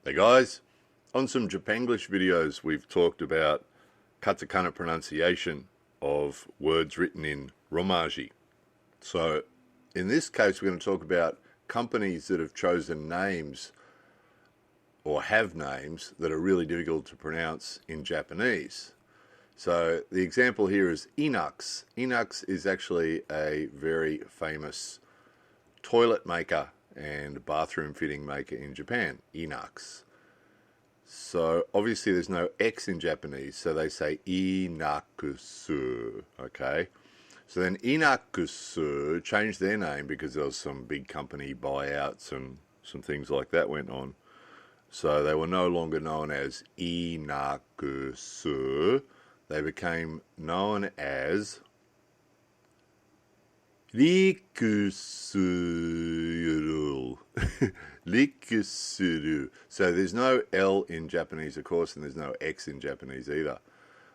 Hey guys, on some Japanglish videos we've talked about katakana pronunciation of words written in Romaji. So in this case we're going to talk about companies that have chosen names or have names that are really difficult to pronounce in Japanese. So the example here is Inox. Inox is actually a very famous toilet maker and bathroom fitting maker in Japan, Inox. So obviously there's no X in Japanese, so they say Inakusu, okay? So then Inakusu changed their name because there was some big company buyouts and some things like that went on. So they were no longer known as Inakusu. They became known as Rikusuru. Rikusuru. So there's no L in Japanese, of course, and there's no X in Japanese either.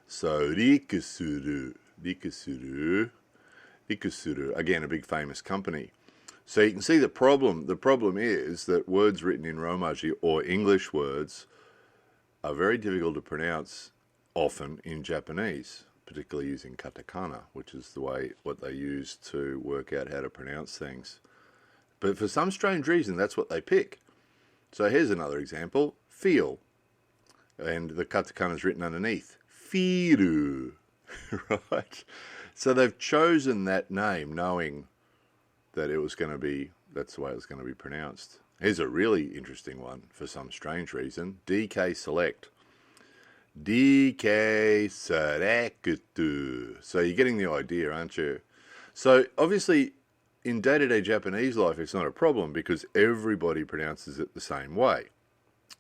So Rikusuru. Rikusuru. Rikusuru. Again, a big famous company. So you can see the problem. The problem is that words written in Romaji or English words are very difficult to pronounce often in Japanese, particularly using katakana, which is what they use to work out how to pronounce things. But for some strange reason, that's what they pick. So here's another example: feel, and the katakana is written underneath. Firu, right? So they've chosen that name, knowing that that's the way it was going to be pronounced. Here's a really interesting one for some strange reason: DK Select. DK Serekutu. So you're getting the idea, aren't you? So obviously, in day-to-day Japanese life, it's not a problem because everybody pronounces it the same way.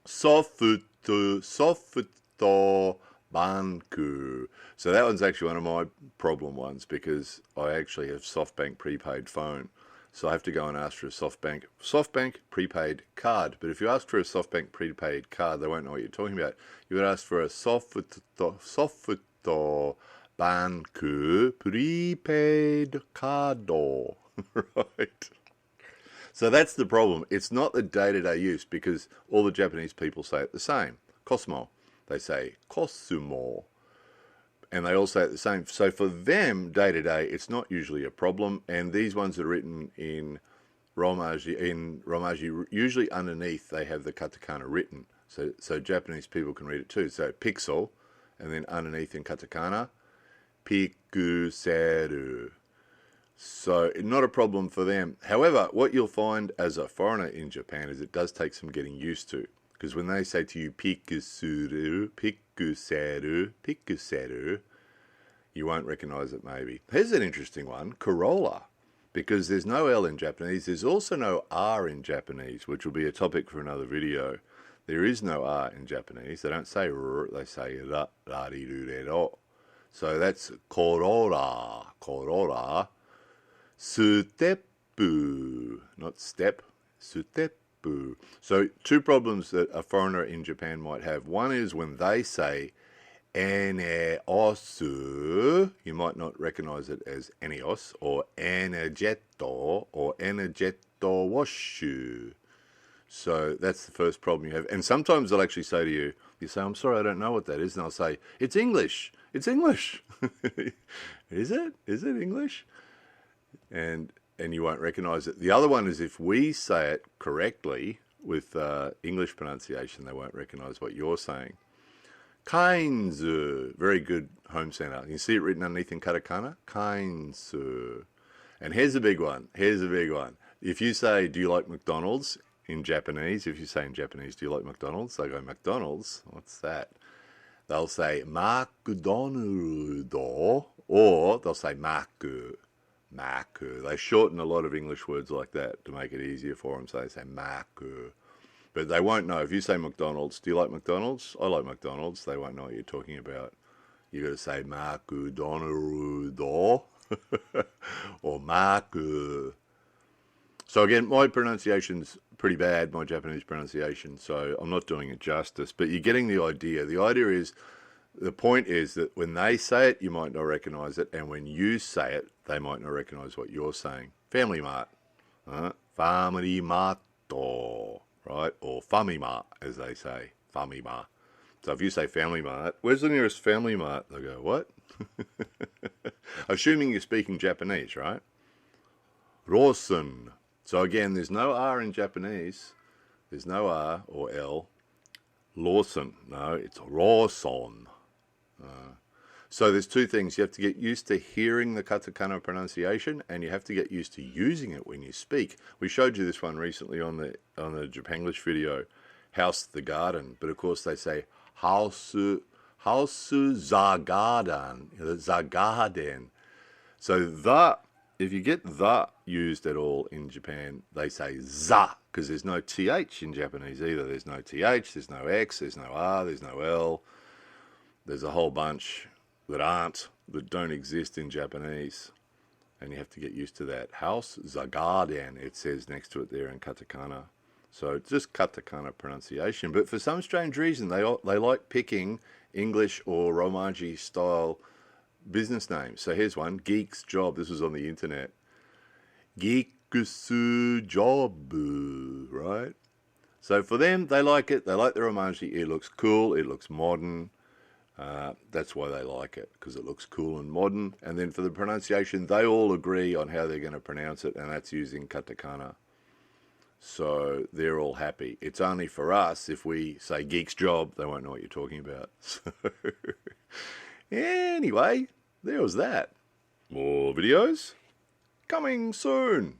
Sofuto, sofuto, banku. So that one's actually one of my problem ones because I actually have SoftBank prepaid phone. So I have to go and ask for a SoftBank prepaid card. But if you ask for a SoftBank prepaid card, they won't know what you're talking about. You would ask for a Sofuto Banku prepaid card. Right? So that's the problem. It's not the day-to-day use because all the Japanese people say it the same. Cosmo. They say Kosumo. And they all say it the same. So for them, day to day, it's not usually a problem. And these ones that are written in Romaji, usually underneath they have the katakana written. So Japanese people can read it too. So pixel, and then underneath in katakana, pikuseru. So not a problem for them. However, what you'll find as a foreigner in Japan is it does take some getting used to. Because when they say to you pikusuru, pikuseru, you won't recognize it maybe. Here's an interesting one, Corolla. Because there's no L in Japanese, there's also no R in Japanese, which will be a topic for another video. There is no R in Japanese. They don't say R, they say ra, ri, ru, re, ro. So that's Corolla. Corolla. Sutepu. Not step, sutepu. So two problems that a foreigner in Japan might have. One is when they say eneosu, you might not recognize it as eneos or energetto or energetto washu. So that's the first problem you have. And sometimes they'll actually say to you, you say, I'm sorry, I don't know what that is. And I'll say, it's English. It's English. Is it? Is it English? And you won't recognize it. The other one is if we say it correctly with English pronunciation, they won't recognize what you're saying. Kainzu, very good home center. You see it written underneath in katakana? Kainzu. And here's a big one. Here's a big one. If you say, do you like McDonald's in Japanese, if you say in Japanese, do you like McDonald's? They go, McDonald's? What's that? They'll say, McDonald, or they'll say Maku. Maku. They shorten a lot of English words like that to make it easier for them, so they say Maku. But they won't know. If you say McDonald's, do you like McDonald's? I like McDonald's. They won't know what you're talking about. You got to say Maku Donarudo or Maku. So again, my pronunciation's pretty bad, my Japanese pronunciation, so I'm not doing it justice. But you're getting the idea. The idea is, the point is that when they say it, you might not recognize it, and when you say it, they might not recognize what you're saying. Family Mart. Family Marto. right? Or Famima, as they say, Famima. So if you say Family Mart, where's the nearest Family Mart? They go, what? Assuming you're speaking Japanese, right? Rawson. So again, there's no R in Japanese. There's no R or L. Lawson. No, it's Rawson. So there's two things. You have to get used to hearing the katakana pronunciation, and you have to get used to using it when you speak. We showed you this one recently on the Japanglish video, house the garden, but of course they say house the garden, the garden. So if you get the used at all in Japan, they say za, because there's no th in Japanese either. There's no th, there's no x, there's no r, there's no l. There's a whole bunch that don't exist in Japanese, and you have to get used to that. House Zagaden, it says next to it there in katakana. So it's just katakana pronunciation, but for some strange reason they like picking English or Romaji style business names. So here's one, Geek's Job. This was on the internet. Geek's Job, right? So for them, they like it. They like the Romaji. It looks cool. It looks modern. That's why they like it, because it looks cool and modern. And then for the pronunciation, they all agree on how they're going to pronounce it, and that's using katakana. So they're all happy. It's only for us, if we say Geek's Job, they won't know what you're talking about. So anyway, there was that. More videos coming soon.